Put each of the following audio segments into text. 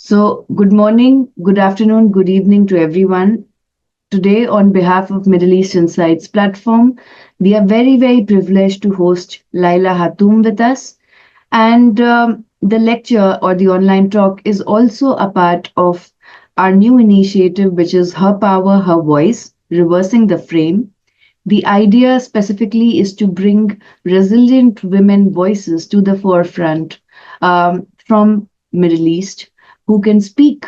So, good morning, good afternoon, good evening to everyone. Today, on behalf of Middle East Insights platform, we are very privileged to host Leila Hatoum with us. And the lecture or the online talk is also a part of our new initiative, which is Her Power, Her Voice, Reversing the Frame. The idea specifically is to bring resilient women voices to the forefront from Middle East who can speak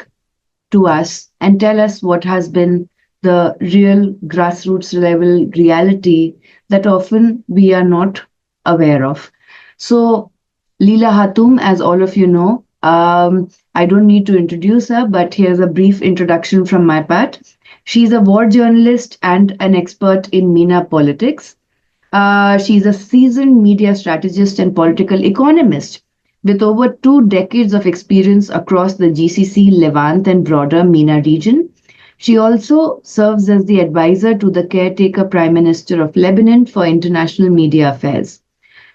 to us and tell us what has been the real grassroots level reality that often we are not aware of. So, Leila Hatoum, as all of you know, I don't need to introduce her, but here's a brief introduction from my part. She's a war journalist and an expert in MENA politics. She's a seasoned media strategist and political economist with over 2 decades of experience across the GCC, Levant, and broader MENA region. She also serves as the advisor to the Caretaker Prime Minister of Lebanon for international media affairs.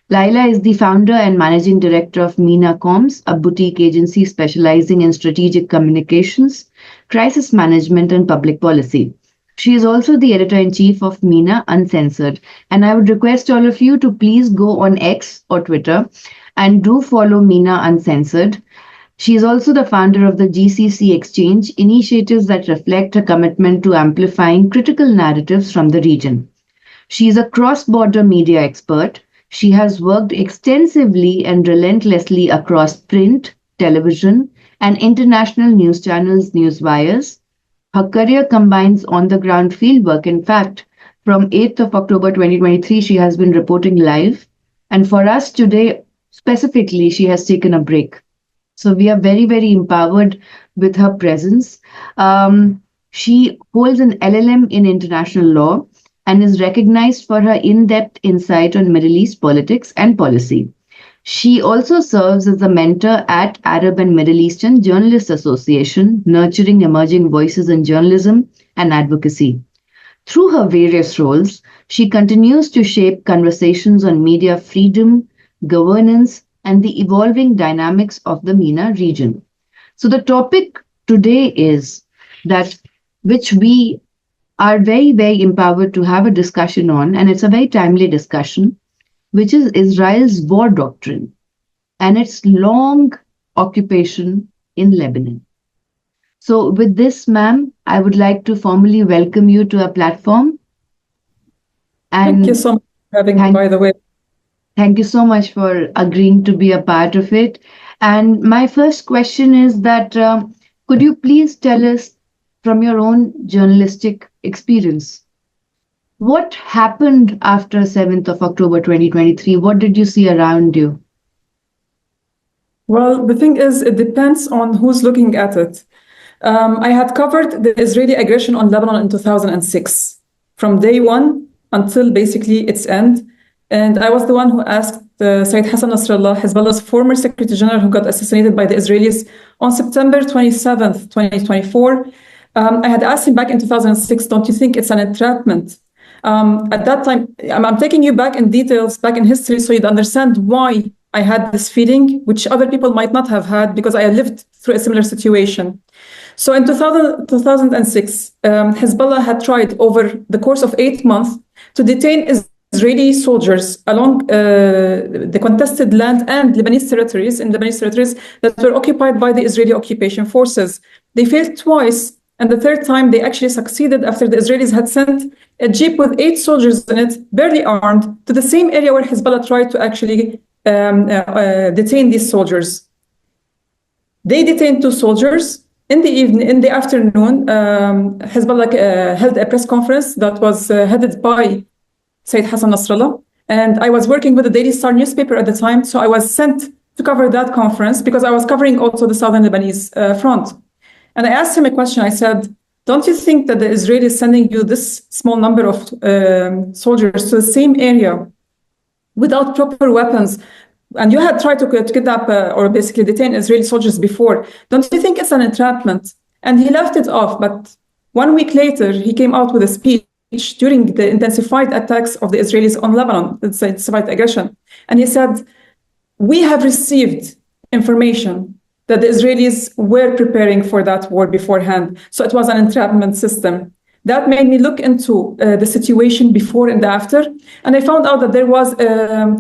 Leila is the founder and managing director of MENAComms, a boutique agency specializing in strategic communications, crisis management, and public policy. She is also the editor-in-chief of MENA Uncensored. And I would request all of you to please go on X or Twitter and do follow MENA Uncensored. She is also the founder of the GCC Exchange, initiatives that reflect her commitment to amplifying critical narratives from the region. She is a cross-border media expert. She has worked extensively and relentlessly across print, television, and international news channels, newswires. Her career combines on-the-ground fieldwork. In fact, from 8th of October 2023, she has been reporting live. And for us today, specifically, she has taken a break. So we are very empowered with her presence. She holds an LLM in international law and is recognized for her in-depth insight on Middle East politics and policy. She also serves as a mentor at Arab and Middle Eastern Journalists Association, nurturing emerging voices in journalism and advocacy. Through her various roles, she continues to shape conversations on media freedom, governance, and the evolving dynamics of the MENA region. So the topic today is that which we are very empowered to have a discussion on, and it's a very timely discussion, which is Israel's war doctrine and its long occupation in Lebanon. So with this, ma'am, I would like to formally welcome you to our platform. And thank you so much for having me, by the way. Thank you so much for agreeing to be a part of it. And my first question is that could you please tell us from your own journalistic experience, what happened after 7th of October 2023? What did you see around you? Well, the thing is, it depends on who's looking at it. I had covered the Israeli aggression on Lebanon in 2006, from day one until basically its end. And I was the one who asked Sayyid Hassan Nasrallah, Hezbollah's former Secretary General, who got assassinated by the Israelis on September 27th, 2024. I had asked him back in 2006, don't you think it's an entrapment? At that time, I'm taking you back in details, back in history, so you'd understand why I had this feeling, which other people might not have had, because I had lived through a similar situation. So in 2006, Hezbollah had tried over the course of 8 months to detain Israeli soldiers along the contested land and Lebanese territories, that were occupied by the Israeli occupation forces. They failed twice, and the third time they actually succeeded after the Israelis had sent a jeep with 8 soldiers in it, barely armed, to the same area where Hezbollah tried to actually detain these soldiers. They detained 2 soldiers. In the afternoon, Hezbollah held a press conference that was headed by Sayyid Hassan Nasrallah. And I was working with the Daily Star newspaper at the time, so I was sent to cover that conference because I was covering also the southern Lebanese front. And I asked him a question. I said, don't you think that the Israelis sending you this small number of soldiers to the same area without proper weapons, and you had tried to kidnap or basically detain Israeli soldiers before, don't you think it's an entrapment? And he left it off. But 1 week later, he came out with a speech during the intensified attacks of the Israelis on Lebanon, the intensified aggression. And he said, we have received information that the Israelis were preparing for that war beforehand. So it was an entrapment system. That made me look into the situation before and after. And I found out that there was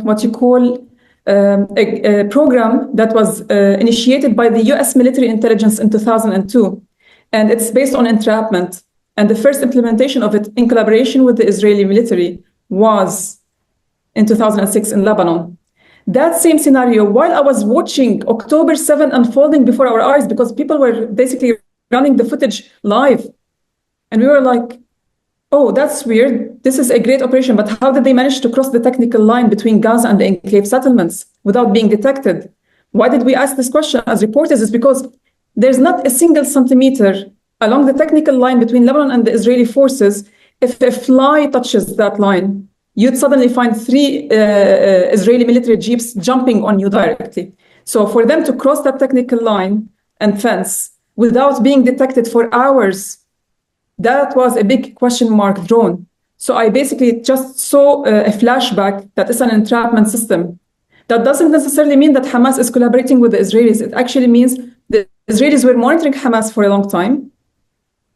what you call a program that was initiated by the US military intelligence in 2002. And it's based on entrapment. And the first implementation of it in collaboration with the Israeli military was in 2006 in Lebanon. That same scenario, while I was watching October 7 unfolding before our eyes, because people were basically running the footage live. And we were like, oh, that's weird. This is a great operation, but how did they manage to cross the technical line between Gaza and the enclave settlements without being detected? Why did we ask this question as reporters? It's because there's not a single centimeter along the technical line between Lebanon and the Israeli forces. If a fly touches that line, you'd suddenly find 3 Israeli military jeeps jumping on you directly. So for them to cross that technical line and fence without being detected for hours, that was a big question mark drawn. So I basically just saw a flashback that is an entrapment system. That doesn't necessarily mean that Hamas is collaborating with the Israelis. It actually means the Israelis were monitoring Hamas for a long time,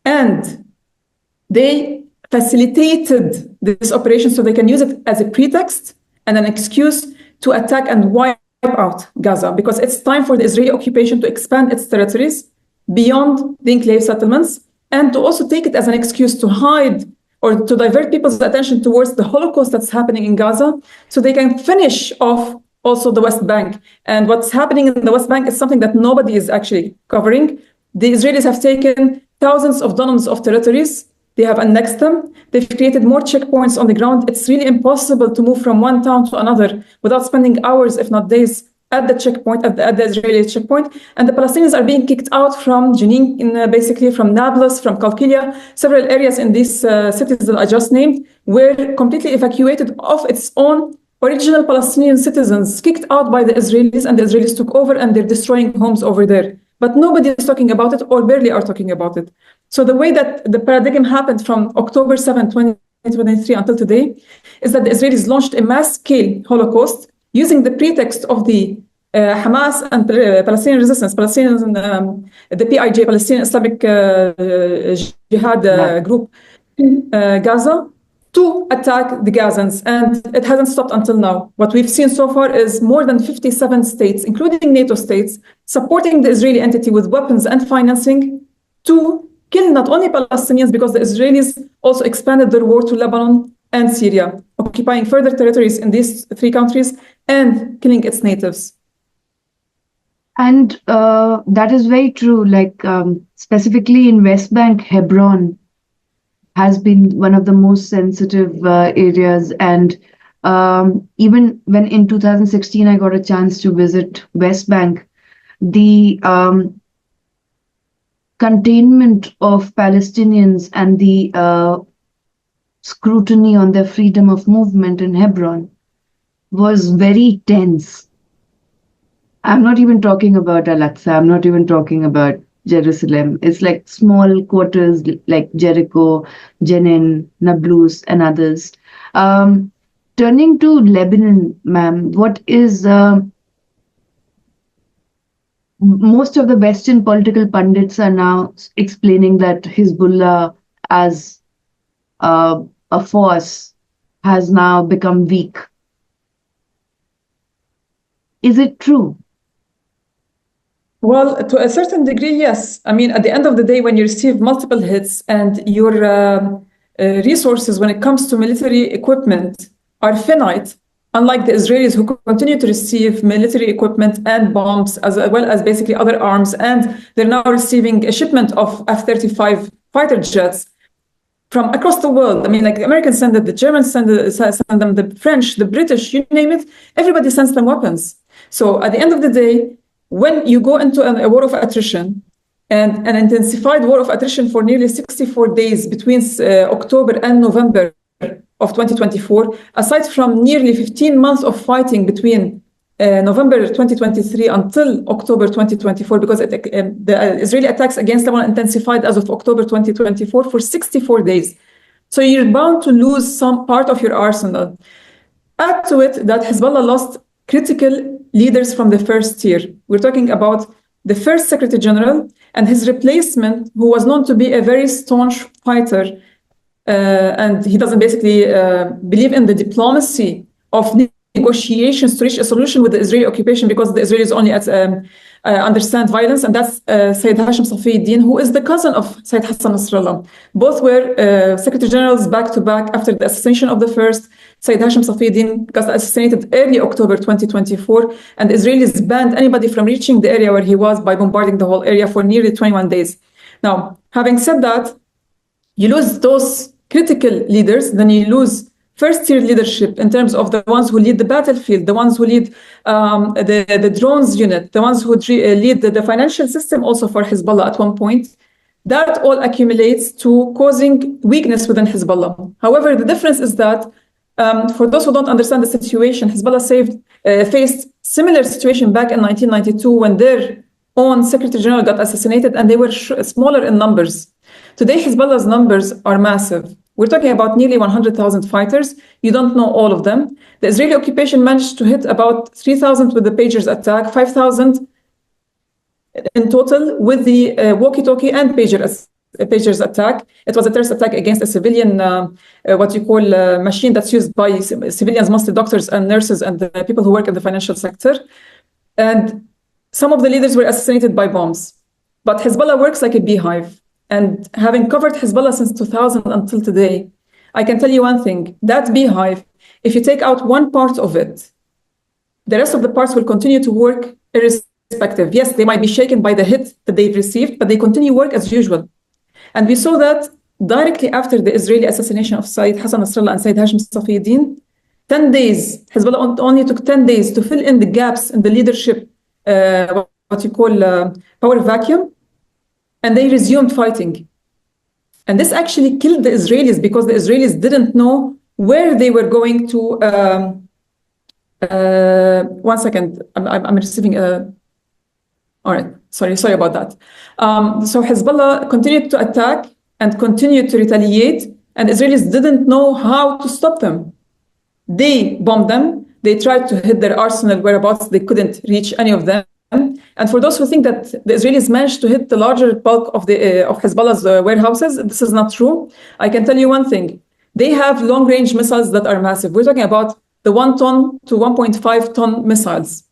and they facilitated this operation so they can use it as a pretext and an excuse to attack and wipe out Gaza, because it's time for the Israeli occupation to expand its territories beyond the enclave settlements, and to also take it as an excuse to hide or to divert people's attention towards the Holocaust that's happening in Gaza, so they can finish off also the West Bank. And what's happening in the West Bank is something that nobody is actually covering. The Israelis have taken thousands of dunams of territories. They have annexed them. They've created more checkpoints on the ground. It's really impossible to move from one town to another without spending hours, if not days, at the checkpoint, at the Israeli checkpoint. And the Palestinians are being kicked out from Jenin, basically from Nablus, from Qalqilia. Several areas in these cities that I just named were completely evacuated of its own original Palestinian citizens, kicked out by the Israelis, and the Israelis took over, and they're destroying homes over there. But nobody is talking about it, or barely are talking about it. So the way that the paradigm happened from October 7, 2023 until today is that the Israelis launched a mass-scale Holocaust using the pretext of the Hamas and Palestinian resistance, the PIJ, Palestinian Islamic Jihad group in Gaza, to attack the Gazans. And it hasn't stopped until now. What we've seen so far is more than 57 states, including NATO states, supporting the Israeli entity with weapons and financing to kill not only Palestinians, because the Israelis also expanded their war to Lebanon and Syria, occupying further territories in these 3 countries and killing its natives. And that is very true. Like specifically in West Bank, Hebron has been one of the most sensitive areas. And even when in 2016, I got a chance to visit West Bank, the containment of Palestinians and the scrutiny on their freedom of movement in Hebron was very tense. I'm not even talking about Al-Aqsa. I'm not even talking about Jerusalem. It's like small quarters like Jericho, Jenin, Nablus, and others. Turning to Lebanon, ma'am, what is most of the Western political pundits are now explaining that Hezbollah as a force has now become weak. Is it true? Well, to a certain degree, yes. I mean, at the end of the day, when you receive multiple hits and your resources when it comes to military equipment are finite, unlike the Israelis who continue to receive military equipment and bombs, as well as basically other arms, and they're now receiving a shipment of F-35 fighter jets from across the world. I mean, like the Americans send it, the Germans send them, the French, the British, you name it, everybody sends them weapons. So at the end of the day, when you go into a war of attrition, and an intensified war of attrition for nearly 64 days between October and November of 2024, aside from nearly 15 months of fighting between November 2023 until October 2024, because the Israeli attacks against Lebanon intensified as of October 2024 for 64 days. So you're bound to lose some part of your arsenal. Add to it that Hezbollah lost critical leaders from the first tier. We're talking about the first Secretary General, and his replacement, who was known to be a very staunch fighter, and he doesn't basically believe in the diplomacy of negotiations to reach a solution with the Israeli occupation, because the Israelis only understand violence, and that's Sayyid Hashim Safiuddin, who is the cousin of Sayyid Hassan Nasrallah. Both were Secretary Generals back to back after the assassination of the first. Sayyid Hashim Safiuddin got assassinated early October 2024, and the Israelis banned anybody from reaching the area where he was by bombarding the whole area for nearly 21 days. Now, having said that, you lose those critical leaders, then you lose first-tier leadership in terms of the ones who lead the battlefield, the ones who lead the drones unit, the ones who lead the financial system also for Hezbollah at one point. That all accumulates to causing weakness within Hezbollah. However, the difference is that for those who don't understand the situation, Hezbollah faced similar situation back in 1992 when their own Secretary General got assassinated, and they were smaller in numbers. Today, Hezbollah's numbers are massive. We're talking about nearly 100,000 fighters. You don't know all of them. The Israeli occupation managed to hit about 3,000 with the pagers attack, 5,000 in total with the walkie-talkie and pagers attack. It was a terrorist attack against a civilian, machine that's used by civilians, mostly doctors and nurses and the people who work in the financial sector. And some of the leaders were assassinated by bombs. But Hezbollah works like a beehive. And having covered Hezbollah since 2000 until today, I can tell you one thing. That beehive, if you take out one part of it, the rest of the parts will continue to work irrespective. Yes, they might be shaken by the hit that they've received, but they continue work as usual. And we saw that directly after the Israeli assassination of Sayyid Hassan Nasrallah and Sayyid Hashim Safiuddin. 10 days, Hezbollah only took 10 days to fill in the gaps in the leadership, power vacuum, and they resumed fighting. And this actually killed the Israelis because the Israelis didn't know where they were going to. One second, I'm receiving a. All right, sorry about that. So Hezbollah continued to attack and continued to retaliate, and Israelis didn't know how to stop them. They bombed them. They tried to hit their arsenal whereabouts. They couldn't reach any of them. And for those who think that the Israelis managed to hit the larger bulk of Hezbollah's warehouses, this is not true. I can tell you one thing. They have long-range missiles that are massive. We're talking about the 1 ton to 1.5 ton missiles.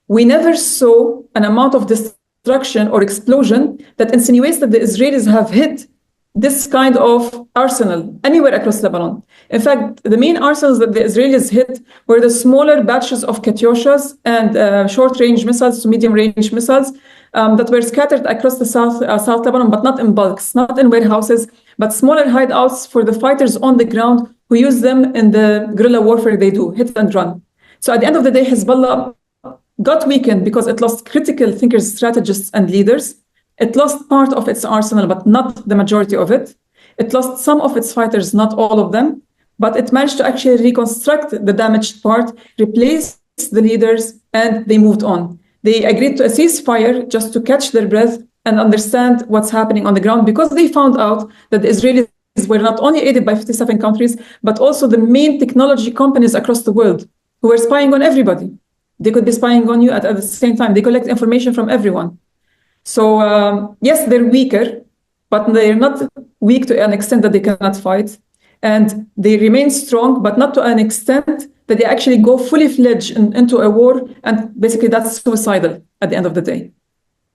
We never saw an amount of destruction or explosion that insinuates that the Israelis have hit this kind of arsenal anywhere across Lebanon. In fact, the main arsenals that the Israelis hit were the smaller batches of Katyushas and short-range missiles to medium-range missiles that were scattered across the South Lebanon, but not in bulks, not in warehouses, but smaller hideouts for the fighters on the ground who use them in the guerrilla warfare they do, hit and run. So at the end of the day, Hezbollah got weakened because it lost critical thinkers, strategists, and leaders. It lost part of its arsenal, but not the majority of it. It lost some of its fighters, not all of them, but it managed to actually reconstruct the damaged part, replace the leaders, and they moved on. They agreed to a ceasefire just to catch their breath and understand what's happening on the ground, because they found out that the Israelis were not only aided by 57 countries, but also the main technology companies across the world who were spying on everybody. They could be spying on you at the same time. They collect information from everyone. So yes, they're weaker, but they're not weak to an extent that they cannot fight. And they remain strong, but not to an extent that they actually go fully fledged into a war. And basically that's suicidal at the end of the day.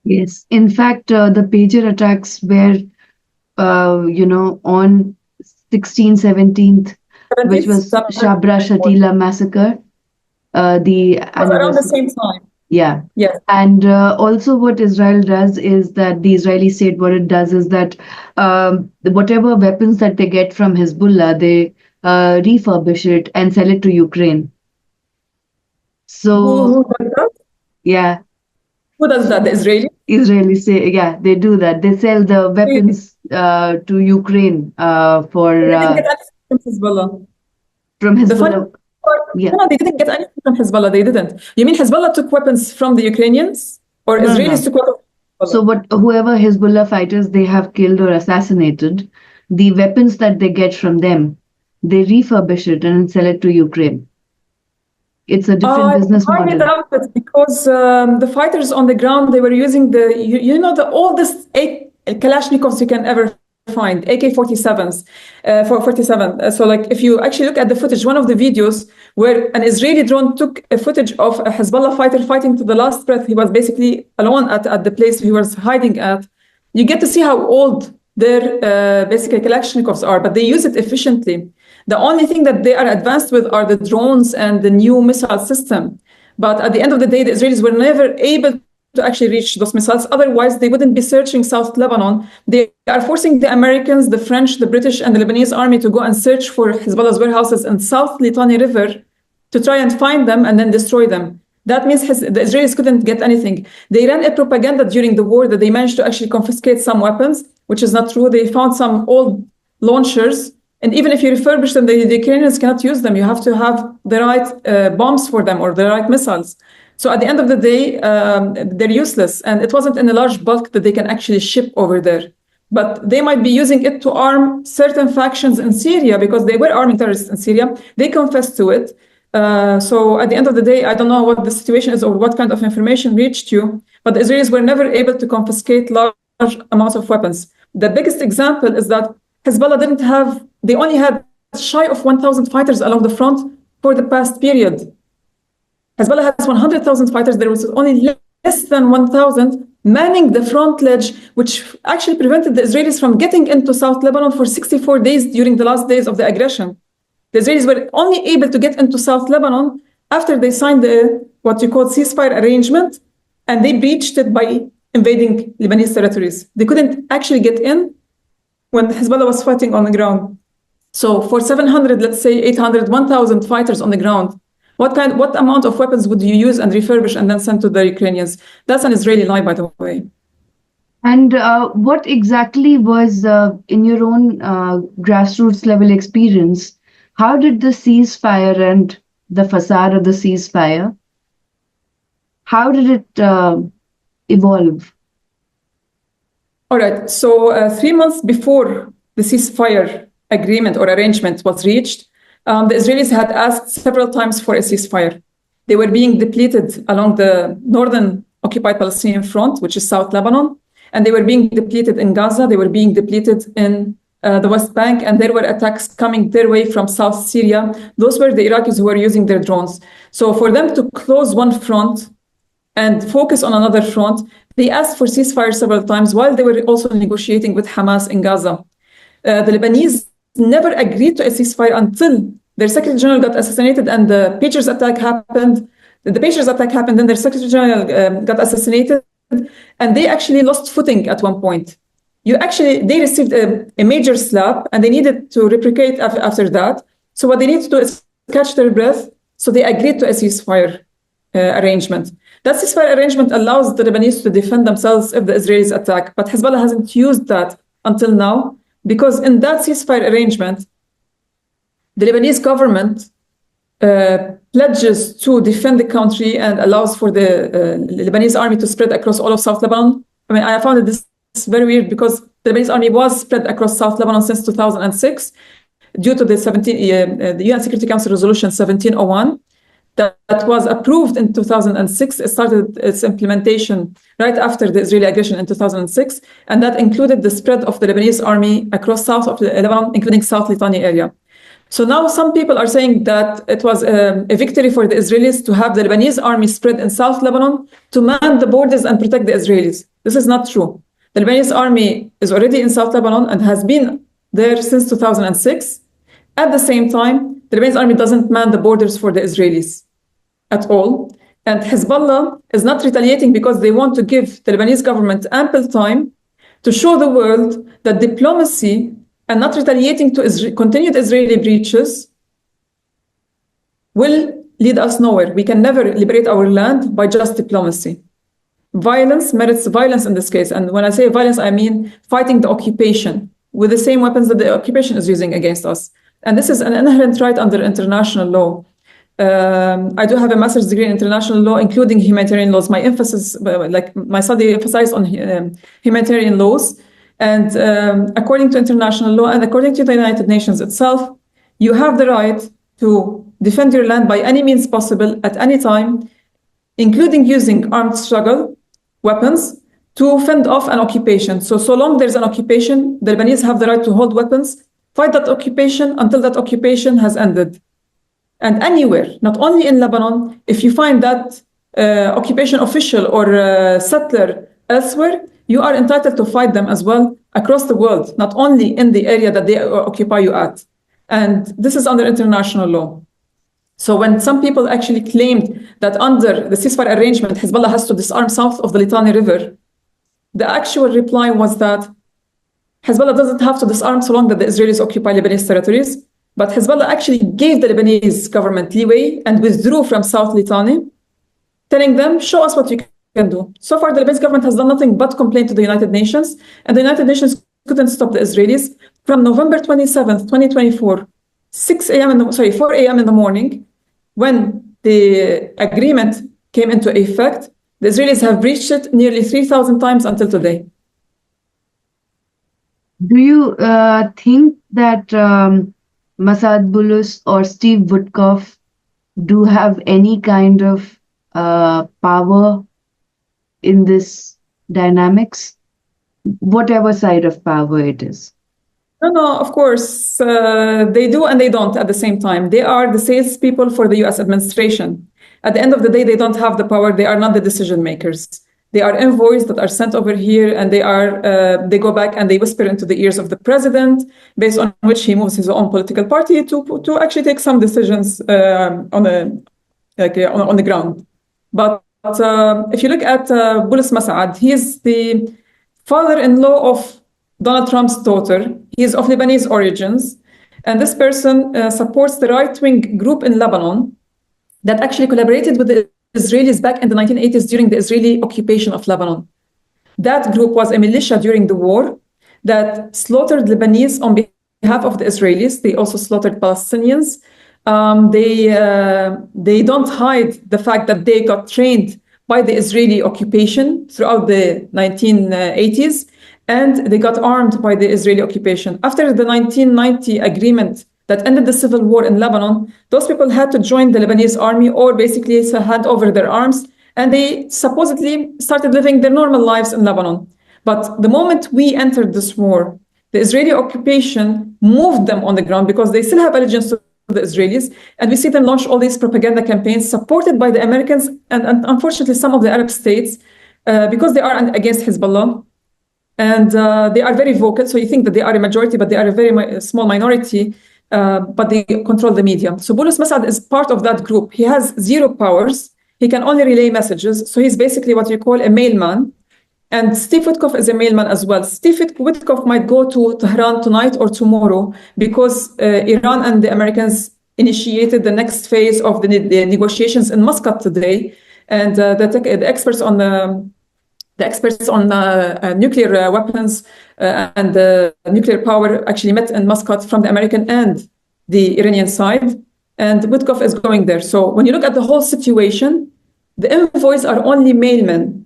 Yes. In fact, the pager attacks were, on 16th, 17th, which was Shabra Shatila massacre. Around the same time. Yeah. Yes. And also what Israel does is that the Israeli state, what it does is that whatever weapons that they get from Hezbollah, they refurbish it and sell it to Ukraine. So, who does that? Yeah. Who does that? The Israeli? Israelis say, yeah, they do that. They sell the weapons to Ukraine for... They didn't get anything from Hezbollah. From Hezbollah. Yeah. No, they didn't get anything from Hezbollah. They didn't. You mean Hezbollah took weapons from the Ukrainians, or Israelis took weapons from Hezbollah? So whoever Hezbollah fighters they have killed or assassinated, the weapons that they get from them, they refurbish it and sell it to Ukraine. It's a different business Highly model. doubt it because the fighters on the ground, they were using the oldest Kalashnikovs you can ever find, AK-47s, for 47. So like if you actually look at the footage, one of the videos where an Israeli drone took a footage of a Hezbollah fighter fighting to the last breath, he was basically alone at the place he was hiding at. You get to see how old their basically Kalashnikovs are, but they use it efficiently. The only thing that they are advanced with are the drones and the new missile system. But at the end of the day, the Israelis were never able to actually reach those missiles. Otherwise, they wouldn't be searching South Lebanon. They are forcing the Americans, the French, the British, and the Lebanese army to go and search for Hezbollah's warehouses in South Litani River to try and find them and then destroy them. That means the Israelis couldn't get anything. They ran a propaganda during the war that they managed to actually confiscate some weapons, which is not true. They found some old launchers. And even if you refurbish them, the Ukrainians cannot use them. You have to have the right bombs for them or the right missiles. So at the end of the day, they're useless. And it wasn't in a large bulk that they can actually ship over there. But they might be using it to arm certain factions in Syria because they were arming terrorists in Syria. They confessed to it. So at the end of the day, I don't know what the situation is or what kind of information reached you, but the Israelis were never able to confiscate large amounts of weapons. The biggest example is that Hezbollah they only had shy of 1,000 fighters along the front for the past period. Hezbollah has 100,000 fighters. There was only less than 1,000 manning the front ledge, which actually prevented the Israelis from getting into South Lebanon for 64 days during the last days of the aggression. The Israelis were only able to get into South Lebanon after they signed what you call ceasefire arrangement, and they breached it by invading Lebanese territories. They couldn't actually get in when Hezbollah was fighting on the ground. So for 700, let's say 800, 1,000 fighters on the ground, what amount of weapons would you use and refurbish and then send to the Ukrainians? That's an Israeli lie, by the way. And what exactly was, in your own grassroots level experience, how did the ceasefire and the facade of the ceasefire, how did it evolve? All right. So 3 months before the ceasefire agreement or arrangement was reached, the Israelis had asked several times for a ceasefire. They were being depleted along the northern occupied Palestinian front, which is South Lebanon, and they were being depleted in Gaza. They were being depleted in the West Bank, and there were attacks coming their way from South Syria. Those were the Iraqis who were using their drones. So for them to close one front and focus on another front, they asked for ceasefire several times while they were also negotiating with Hamas in Gaza. The Lebanese never agreed to a ceasefire until their Secretary General got assassinated and the Patriot attack happened. The Patriot attack happened, then their Secretary General got assassinated, and they actually lost footing at one point. They received a major slap, and they needed to replicate after that. So what they need to do is catch their breath. So they agreed to a ceasefire arrangement. That ceasefire arrangement allows the Lebanese to defend themselves if the Israelis attack, but Hezbollah hasn't used that until now, because in that ceasefire arrangement, the Lebanese government pledges to defend the country and allows for the Lebanese army to spread across all of South Lebanon. I mean, I found this very weird because the Lebanese army was spread across South Lebanon since 2006 due to the UN Security Council Resolution 1701 that was approved in 2006. It started its implementation right after the Israeli aggression in 2006, and that included the spread of the Lebanese army across south of Lebanon, including South Litani area. So now some people are saying that it was a victory for the Israelis to have the Lebanese army spread in South Lebanon to man the borders and protect the Israelis. This is not true. The Lebanese army is already in South Lebanon and has been there since 2006. At the same time, the Lebanese army doesn't man the borders for the Israelis at all. And Hezbollah is not retaliating because they want to give the Lebanese government ample time to show the world that diplomacy and not retaliating to continued Israeli breaches will lead us nowhere. We can never liberate our land by just diplomacy. Violence merits violence in this case. And when I say violence, I mean fighting the occupation with the same weapons that the occupation is using against us. And this is an inherent right under international law. I do have a master's degree in international law, including humanitarian laws. My emphasis, like my study emphasized on humanitarian laws. And according to international law and according to the United Nations itself, you have the right to defend your land by any means possible at any time, including using armed struggle weapons to fend off an occupation. So long there's an occupation, the Lebanese have the right to hold weapons, fight that occupation until that occupation has ended. And anywhere, not only in Lebanon, if you find that occupation official or settler elsewhere, you are entitled to fight them as well across the world, not only in the area that they occupy you at. And this is under international law. So when some people actually claimed that under the ceasefire arrangement, Hezbollah has to disarm south of the Litani River, the actual reply was that Hezbollah doesn't have to disarm so long that the Israelis occupy Lebanese territories, but Hezbollah actually gave the Lebanese government leeway and withdrew from South Litani, telling them, show us what you can do. So far, the Lebanese government has done nothing but complain to the United Nations, and the United Nations couldn't stop the Israelis. From November 27th, 2024, 4 a.m. in the morning, when the agreement came into effect, the Israelis have breached it nearly 3,000 times until today. Do you think that Massad Bulus or Steve Woodcock do have any kind of power in this dynamics, whatever side of power it is? No, of course, they do and they don't at the same time. They are the salespeople for the US administration. At the end of the day, they don't have the power. They are not the decision makers. They are envoys that are sent over here, and they go back and they whisper into the ears of the president, based on which he moves his own political party to actually take some decisions on the ground. But if you look at Bulus Masad, he is the father-in-law of Donald Trump's daughter. He is of Lebanese origins, and this person supports the right-wing group in Lebanon that actually collaborated with the Israelis back in the 1980s during the Israeli occupation of Lebanon. That group was a militia during the war that slaughtered Lebanese on behalf of the Israelis. They also slaughtered Palestinians. They don't hide the fact that they got trained by the Israeli occupation throughout the 1980s, and they got armed by the Israeli occupation. After the 1990 agreement that ended the civil war in Lebanon, those people had to join the Lebanese army or basically hand over their arms, and they supposedly started living their normal lives in Lebanon. But the moment we entered this war, the Israeli occupation moved them on the ground because they still have allegiance to the Israelis, and we see them launch all these propaganda campaigns supported by the Americans and unfortunately some of the Arab states because they are against Hezbollah. And they are very vocal, so you think that they are a majority, but they are a very small minority. But they control the media. So Bulus Masad is part of that group. He has zero powers. He can only relay messages. So he's basically what you call a mailman. And Steve Woodcock is a mailman as well. Steve Woodcock might go to Tehran tonight or tomorrow because Iran and the Americans initiated the next phase of the negotiations in Muscat today. And the experts on nuclear weapons and nuclear power actually met in Muscat from the American and the Iranian side, and Woodcock is going there. So when you look at the whole situation, the envoys are only mailmen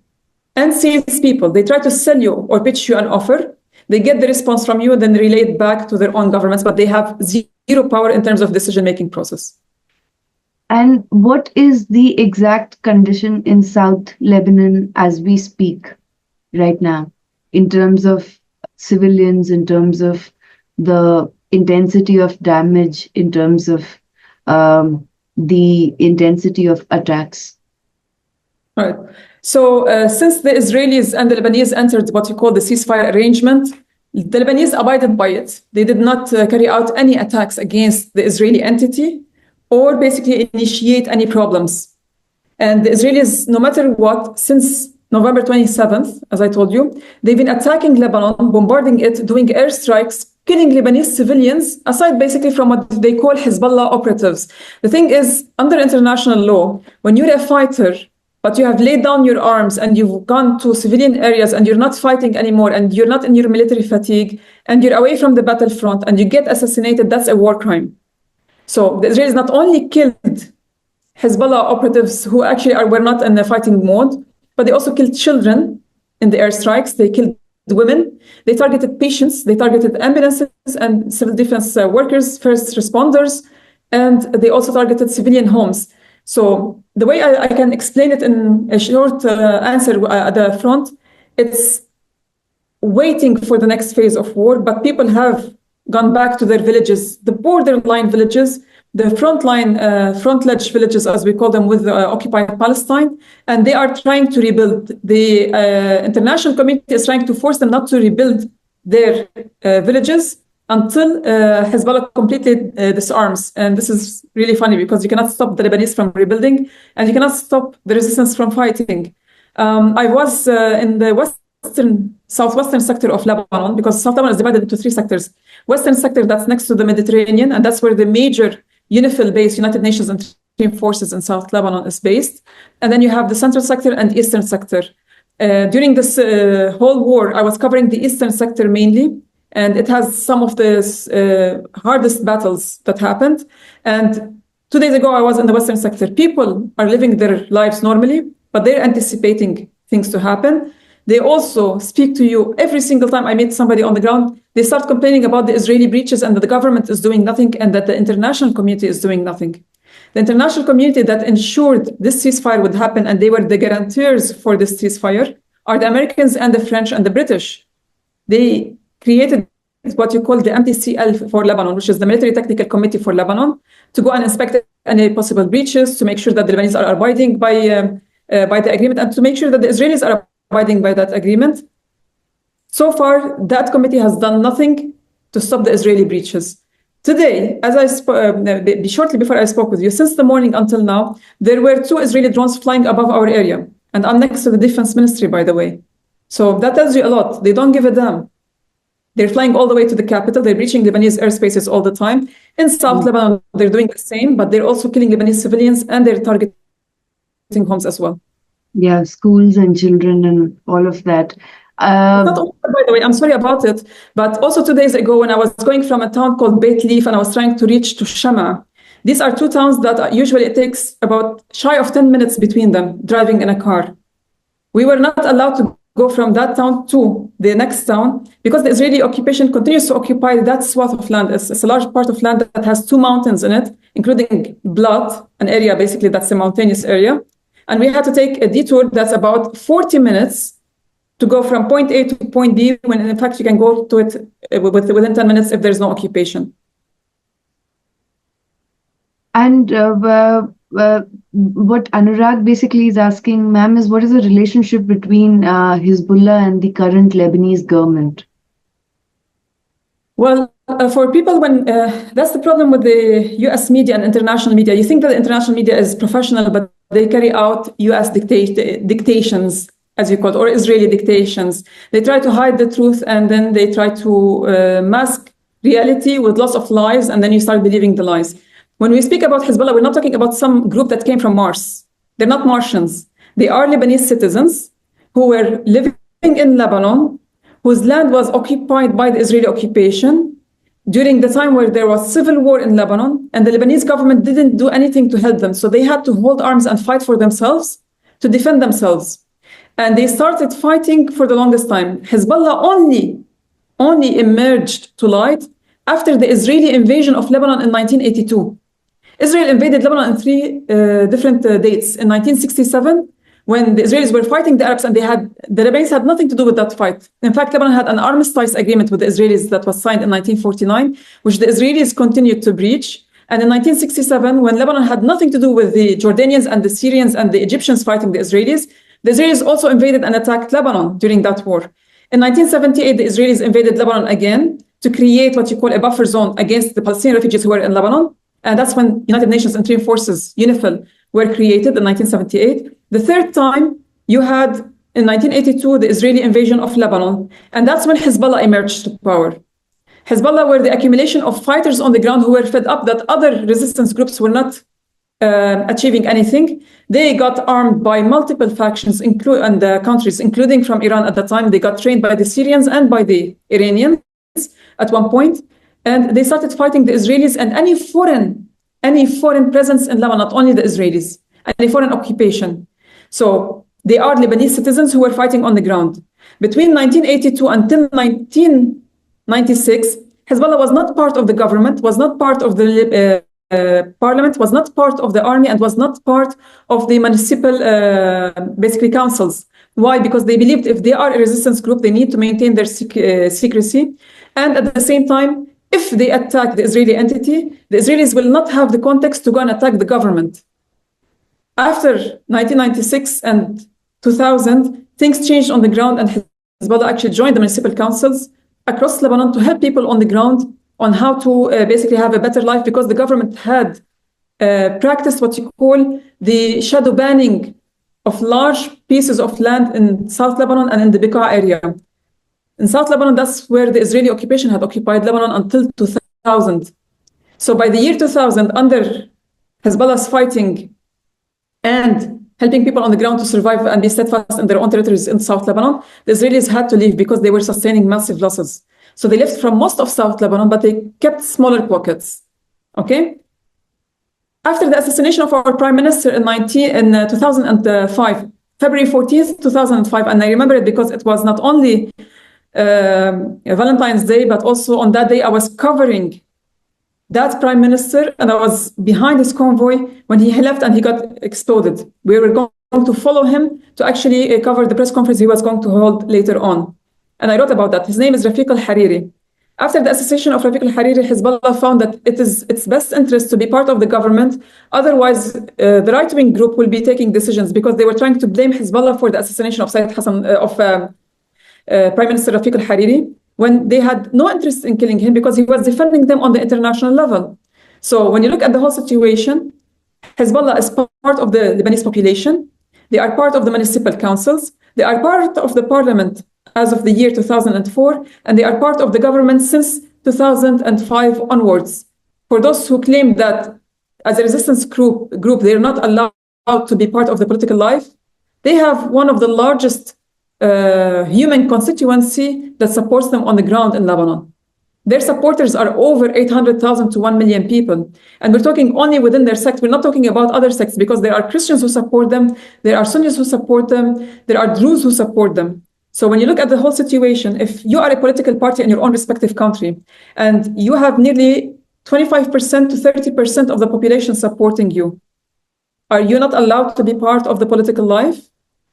and salespeople. They try to sell you or pitch you an offer. They get the response from you and then relay it back to their own governments, but they have zero power in terms of decision-making process. And what is the exact condition in South Lebanon as we speak right now, in terms of civilians, in terms of the intensity of damage, in terms of the intensity of attacks? Right. So since the Israelis and the Lebanese entered what you call the ceasefire arrangement, the Lebanese abided by it. They did not carry out any attacks against the Israeli entity or basically initiate any problems. And the Israelis, no matter what, since November 27th, as I told you, they've been attacking Lebanon, bombarding it, doing airstrikes, killing Lebanese civilians, aside basically from what they call Hezbollah operatives. The thing is, under international law, when you're a fighter, but you have laid down your arms and you've gone to civilian areas and you're not fighting anymore and you're not in your military fatigue and you're away from the battlefront and you get assassinated, that's a war crime. So the Israelis not only killed Hezbollah operatives who actually were not in the fighting mode, but they also killed children in the airstrikes. They killed women. They targeted patients. They targeted ambulances and civil defense workers, first responders. and they also targeted civilian homes. So the way I can explain it in a short answer at the front, it's waiting for the next phase of war, but people have gone back to their villages, the borderline villages, the front-ledge villages, as we call them, with occupied Palestine, and they are trying to rebuild. The international community is trying to force them not to rebuild their villages until Hezbollah completely disarms. And this is really funny because you cannot stop the Lebanese from rebuilding, and you cannot stop the resistance from fighting. I was in the southwestern sector of Lebanon, because South Lebanon is divided into three sectors. Western sector, that's next to the Mediterranean, and that's where the major UNIFIL based United Nations Interim Forces in South Lebanon is based. And then you have the central sector and eastern sector. During this whole war, I was covering the eastern sector mainly, and it has some of the hardest battles that happened. And 2 days ago, I was in the western sector. People are living their lives normally, but they're anticipating things to happen. They also speak to you every single time I meet somebody on the ground. They start complaining about the Israeli breaches and that the government is doing nothing and that the international community is doing nothing. The international community that ensured this ceasefire would happen, and they were the guarantors for this ceasefire, are the Americans and the French and the British. They created what you call the MTCL for Lebanon, which is the Military Technical Committee for Lebanon, to go and inspect any possible breaches, to make sure that the Lebanese are abiding by the agreement, and to make sure that the Israelis are abiding by that agreement. So far, that committee has done nothing to stop the Israeli breaches. Today, as shortly before I spoke with you, since the morning until now, there were 2 Israeli drones flying above our area. And I'm next to the defense ministry, by the way. So that tells you a lot. They don't give a damn. They're flying all the way to the capital. They're reaching Lebanese airspaces all the time. In South Lebanon, they're doing the same, but they're also killing Lebanese civilians, and they're targeting homes as well. Yeah, schools and children and all of that. Not only, by the way, I'm sorry about it, but also 2 days ago when I was going from a town called Beit Leaf and I was trying to reach to Shama, these are 2 towns that usually it takes about shy of 10 minutes between them, driving in a car. We were not allowed to go from that town to the next town because the Israeli occupation continues to occupy that swath of land. It's a large part of land that has 2 mountains in it, including Blat, an area basically that's a mountainous area. And we had to take a detour that's about 40 minutes to go from point A to point B, when in fact you can go to it within 10 minutes if there's no occupation. And what Anurag basically is asking, ma'am, is what is the relationship between Hezbollah and the current Lebanese government? Well, for people, when that's the problem with the US media and international media. You think that the international media is professional, but they carry out US dictations, as you call it, or Israeli dictations. They try to hide the truth, and then they try to mask reality with lots of lies, and then you start believing the lies. When we speak about Hezbollah, we're not talking about some group that came from Mars. They're not Martians. They are Lebanese citizens who were living in Lebanon, whose land was occupied by the Israeli occupation during the time where there was civil war in Lebanon, and the Lebanese government didn't do anything to help them. So they had to hold arms and fight for themselves to defend themselves. And they started fighting for the longest time. Hezbollah only emerged to light after the Israeli invasion of Lebanon in 1982. Israel invaded Lebanon in 3 different dates. In 1967, when the Israelis were fighting the Arabs, and the Lebanese had nothing to do with that fight. In fact, Lebanon had an armistice agreement with the Israelis that was signed in 1949, which the Israelis continued to breach. And in 1967, when Lebanon had nothing to do with the Jordanians and the Syrians and the Egyptians fighting the Israelis also invaded and attacked Lebanon during that war. In 1978, the Israelis invaded Lebanon again to create what you call a buffer zone against the Palestinian refugees who were in Lebanon. And that's when United Nations Interim Forces, UNIFIL, were created in 1978. The third time, you had, in 1982, the Israeli invasion of Lebanon. And that's when Hezbollah emerged to power. Hezbollah were the accumulation of fighters on the ground who were fed up that other resistance groups were not achieving anything. They got armed by multiple factions and countries, including from Iran at the time. They got trained by the Syrians and by the Iranians at one point. And they started fighting the Israelis and any foreign presence in Lebanon, not only the Israelis, any foreign occupation. So they are Lebanese citizens who were fighting on the ground. Between 1982 until 1996, Hezbollah was not part of the government, was not part of the parliament, was not part of the army, and was not part of the municipal basically councils. Why? Because they believed if they are a resistance group, they need to maintain their secrecy. And at the same time, if they attack the Israeli entity, the Israelis will not have the context to go and attack the government. After 1996 and 2000, things changed on the ground, and Hezbollah actually joined the municipal councils across Lebanon to help people on the ground on how to basically have a better life, because the government had practiced what you call the shadow banning of large pieces of land in South Lebanon and in the Bekaa area. In South Lebanon, that's where the Israeli occupation had occupied Lebanon until 2000. So by the year 2000, under Hezbollah's fighting and helping people on the ground to survive and be steadfast in their own territories in South Lebanon, the Israelis had to leave because they were sustaining massive losses. So they left from most of South Lebanon, but they kept smaller pockets. Okay? After the assassination of our prime minister in 2005, February 14th, 2005, and I remember it because it was not only Valentine's Day, but also on that day I was covering that prime minister, and I was behind his convoy when he left and he got exploded. We were going to follow him to actually cover the press conference he was going to hold later on. And I wrote about that. His name is Rafiq al-Hariri. After the assassination of Rafiq al-Hariri, Hezbollah found that it is its best interest to be part of the government. Otherwise, the right-wing group will be taking decisions, because they were trying to blame Hezbollah for the assassination of Prime Minister Rafiq al-Hariri, when they had no interest in killing him because he was defending them on the international level. So when you look at the whole situation, Hezbollah is part of the Lebanese population. They are part of the municipal councils. They are part of the parliament as of the year 2004, and they are part of the government since 2005 onwards. For those who claim that as a resistance group they're not allowed to be part of the political life, they have one of the largest human constituency that supports them on the ground in Lebanon. Their supporters are over 800,000 to 1 million people. And we're talking only within their sect. We're not talking about other sects, because there are Christians who support them, there are Sunnis who support them, there are Druze who support them. So when you look at the whole situation, if you are a political party in your own respective country, and you have nearly 25% to 30% of the population supporting you, are you not allowed to be part of the political life?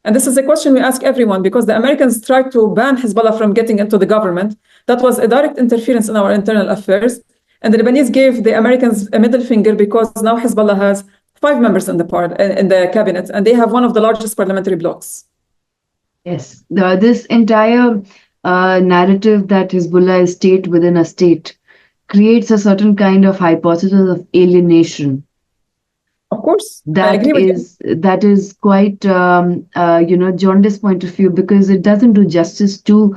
And this is a question we ask everyone, because the Americans tried to ban Hezbollah from getting into the government. That was a direct interference in our internal affairs. And the Lebanese gave the Americans a middle finger, because now Hezbollah has 5 members in the cabinet, and they have one of the largest parliamentary blocs. Yes, this entire narrative that Hezbollah is state within a state creates a certain kind of hypothesis of alienation. Of course, that is quite jaundiced point of view, because it doesn't do justice to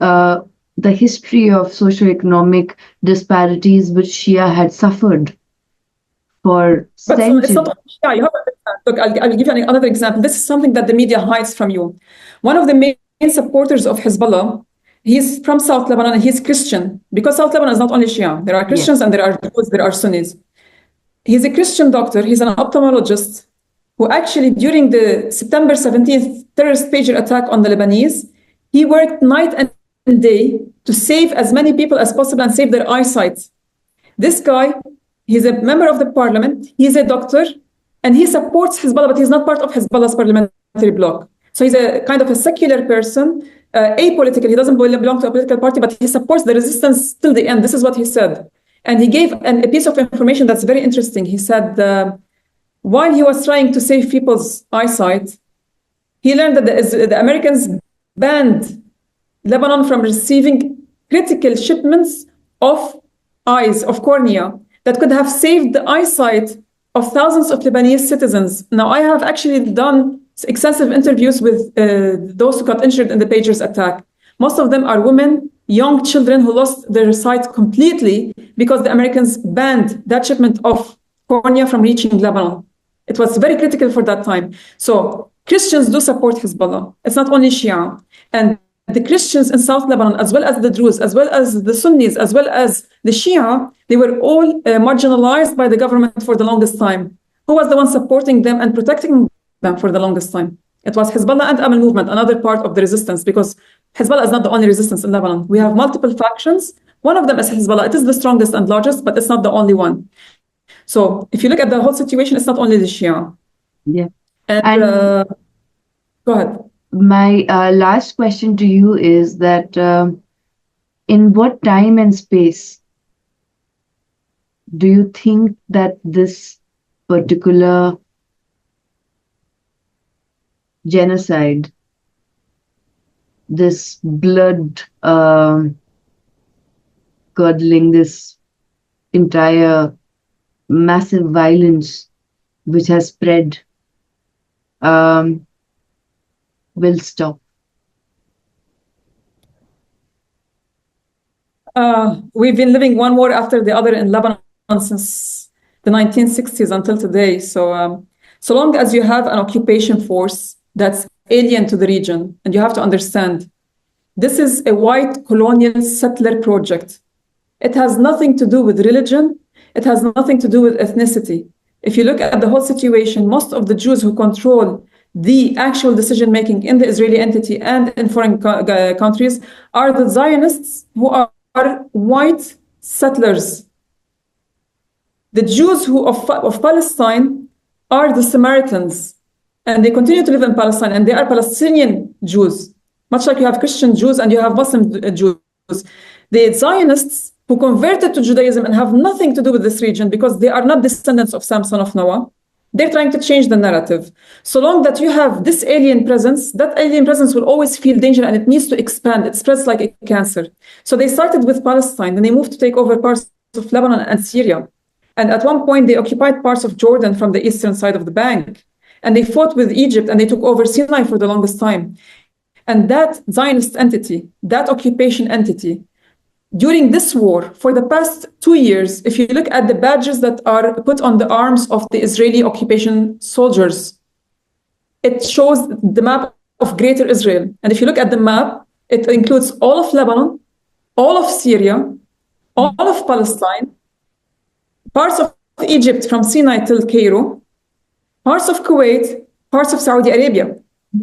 the history of socioeconomic disparities which Shia had suffered for centuries. It's not Shia. Look, I'll give you another example. This is something that the media hides from you. One of the main supporters of Hezbollah, he's from South Lebanon, and he's Christian, because South Lebanon is not only Shia. There are Christians, and there are Druze, there are Sunnis. He's a Christian doctor. He's an ophthalmologist who actually, during the September 17th terrorist pager attack on the Lebanese, he worked night and day to save as many people as possible and save their eyesight. This guy, he's a member of the parliament, he's a doctor, and he supports Hezbollah, but he's not part of Hezbollah's parliamentary bloc. So he's a kind of a secular person, apolitical. He doesn't belong to a political party, but he supports the resistance till the end. This is what he said. And he gave a piece of information that's very interesting. He said, while he was trying to save people's eyesight, he learned that the Americans banned Lebanon from receiving critical shipments of eyes, of cornea, that could have saved the eyesight of thousands of Lebanese citizens. Now, I have actually done extensive interviews with those who got injured in the pagers attack. Most of them are women, young children who lost their sight completely because the Americans banned that shipment of cornea from reaching Lebanon. It was very critical for that time. So Christians do support Hezbollah. It's not only Shia. And the Christians in South Lebanon, as well as the Druze, as well as the Sunnis, as well as the Shia, they were all marginalized by the government for the longest time. Who was the one supporting them and protecting them for the longest time? It was Hezbollah and Amal movement, another part of the resistance, because Hezbollah is not the only resistance in Lebanon. We have multiple factions. One of them is Hezbollah. It is the strongest and largest, but it's not the only one. So if you look at the whole situation, it's not only the Shia. Yeah. And And go ahead. my last question to you is that in what time and space do you think that this particular genocide, this blood curdling, this entire massive violence which has spread, um, will stop? We've been living one war after the other in Lebanon since the 1960s until today. So long as you have an occupation force that's alien to the region, and you have to understand, this is a white colonial settler project. It has nothing to do with religion. It has nothing to do with ethnicity. If you look at the whole situation, most of the Jews who control the actual decision making in the Israeli entity and in foreign countries are the Zionists, who are white settlers. The Jews of Palestine are the Samaritans, and they continue to live in Palestine, and they are Palestinian Jews, much like you have Christian Jews and you have Muslim Jews. The Zionists who converted to Judaism and have nothing to do with this region because they are not descendants of Sam, son of Noah, they're trying to change the narrative. So long that you have this alien presence, that alien presence will always feel danger and it needs to expand. It spreads like a cancer. So they started with Palestine, then they moved to take over parts of Lebanon and Syria. And at one point, they occupied parts of Jordan from the eastern side of the bank. And they fought with Egypt and they took over Sinai for the longest time. And that Zionist entity, that occupation entity, during this war, for the past 2 years, if you look at the badges that are put on the arms of the Israeli occupation soldiers, it shows the map of Greater Israel. And if you look at the map, it includes all of Lebanon, all of Syria, all of Palestine, parts of Egypt from Sinai till Cairo, parts of Kuwait, parts of Saudi Arabia.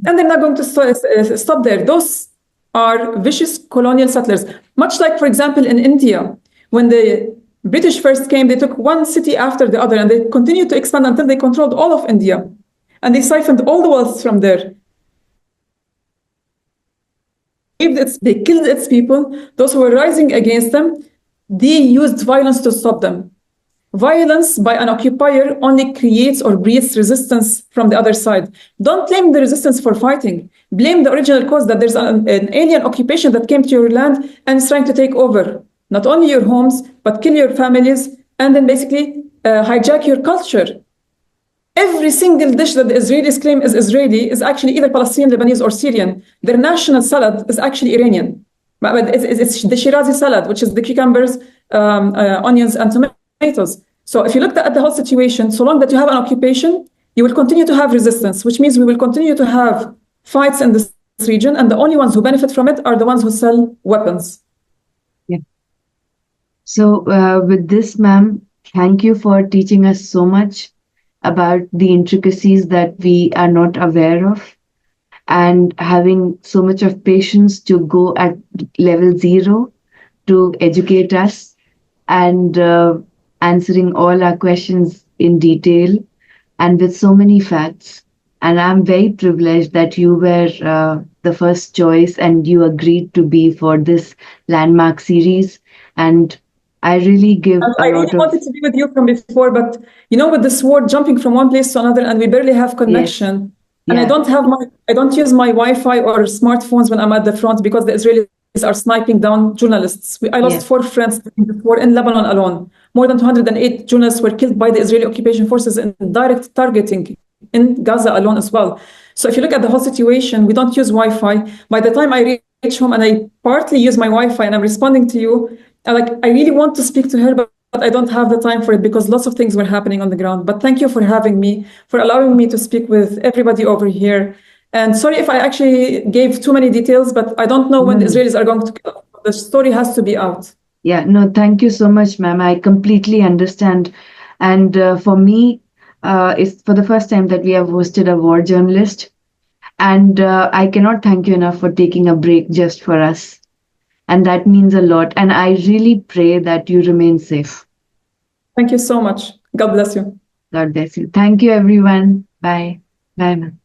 And they're not going to stop there. Those are vicious colonial settlers. Much like, for example, in India, when the British first came, they took one city after the other, and they continued to expand until they controlled all of India. And they siphoned all the wealth from there. They killed its people. Those who were rising against them, they used violence to stop them. Violence by an occupier only creates or breeds resistance from the other side. Don't blame the resistance for fighting. Blame the original cause, that there's an alien occupation that came to your land and is trying to take over not only your homes, but kill your families and then basically hijack your culture. Every single dish that the Israelis claim is Israeli is actually either Palestinian, Lebanese, or Syrian. Their national salad is actually Iranian. But it's the Shirazi salad, which is the cucumbers, onions, and tomatoes. So if you look at the whole situation, so long that you have an occupation, you will continue to have resistance, which means we will continue to have fights in this region, and the only ones who benefit from it are the ones who sell weapons. Yeah. So with this, ma'am, thank you for teaching us so much about the intricacies that we are not aware of, and having so much of patience to go at level 0 to educate us, and answering all our questions in detail and with so many facts. And I'm very privileged that you were the first choice and you agreed to be for this landmark series. And I really give I really wanted to be with you from before, but with this war jumping from one place to another, and we barely have connection. Yes. And yeah. I don't use my Wi-Fi or smartphones when I'm at the front because the Israelis are sniping down journalists. I lost 4 friends in the war in Lebanon alone. More than 208 journalists were killed by the Israeli occupation forces in direct targeting in Gaza alone as well. So if you look at the whole situation, we don't use Wi-Fi. By the time I reach home and I partly use my Wi-Fi and I'm responding to you, I really want to speak to her, but I don't have the time for it because lots of things were happening on the ground. But thank you for having me, for allowing me to speak with everybody over here. And sorry if I actually gave too many details, but I don't know when the Israelis are going to kill. The story has to be out. Yeah, no, thank you so much, ma'am. I completely understand. And for me, it's for the first time that we have hosted a war journalist. And I cannot thank you enough for taking a break just for us. And that means a lot. And I really pray that you remain safe. Thank you so much. God bless you. God bless you. Thank you, everyone. Bye. Bye, ma'am.